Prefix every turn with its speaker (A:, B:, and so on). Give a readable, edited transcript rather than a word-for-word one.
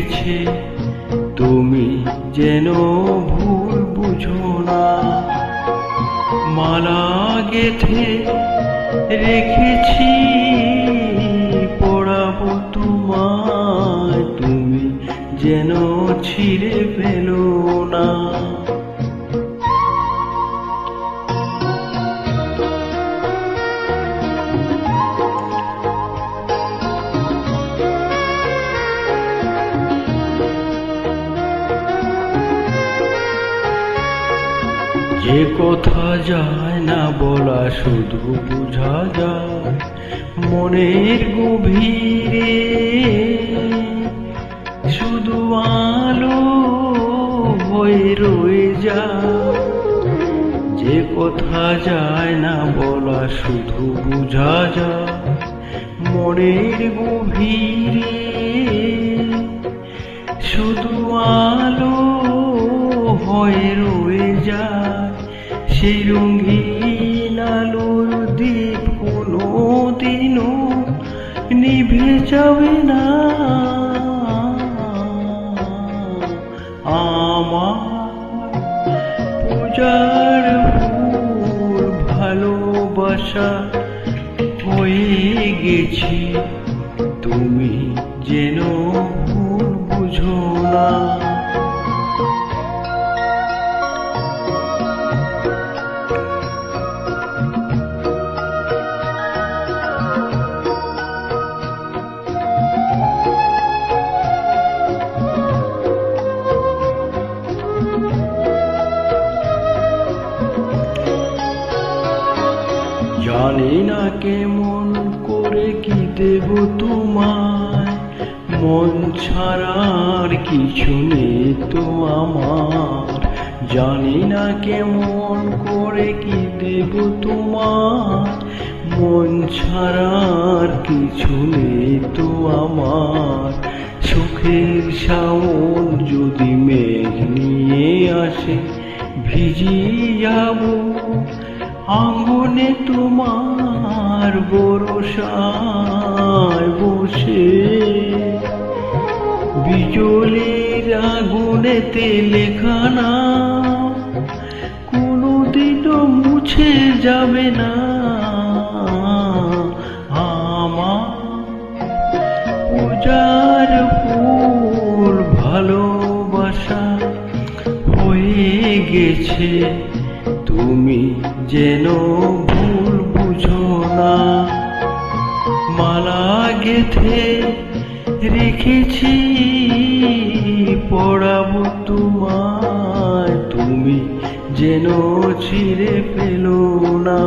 A: গেছে, তুমি যেন ভুল বুঝো না। মালা গেথে রেখেছি, পড়াবো তোমায়, তুমি যেন ছিঁড়ে ফেলো না। যে কথা যায় না বলা, শুধু বোঝা যায় মনের গভীরে, শুধু আলো হয়ে রয়ে যায়। যে কথা যায় না বলা, শুধু বোঝা যায় মনের গভীরে, শুধু আলো হয়ে রয়ে যায়। সেই রঙিন আলোর দ্বীপ কোনোদিনও নিভে যাবে না। আমার পূজার ফুল ভালোবাসা হয়ে গেছি, তুমি যেন ভুল বুঝো না। জানি না কেমন করে কি দেব তোমায়, মন ছাড়ার কিছু নেই তো আমার। জানি না কেমন করে কি দেব তোমায়, মন ছাড়ার কিছু নেই তো আমার। সুখের শাওন যদি মেঘ নিয়ে আসে, ভিজিয়ে যাবো আঙ্গনে তোমার বরসায় বসে। বিজলির আগুনেতে লেখা নাম কোনোদিনও মুছে যাবে না। আমার পূজার ফুল ভালোবাসা হয়ে গেছে, তুমি যেন ভুল বুঝো না। মালা গেথে রেখেছি, পড়াবো তোমায়, তুমি যেন ছিঁড়ে ফেলো না।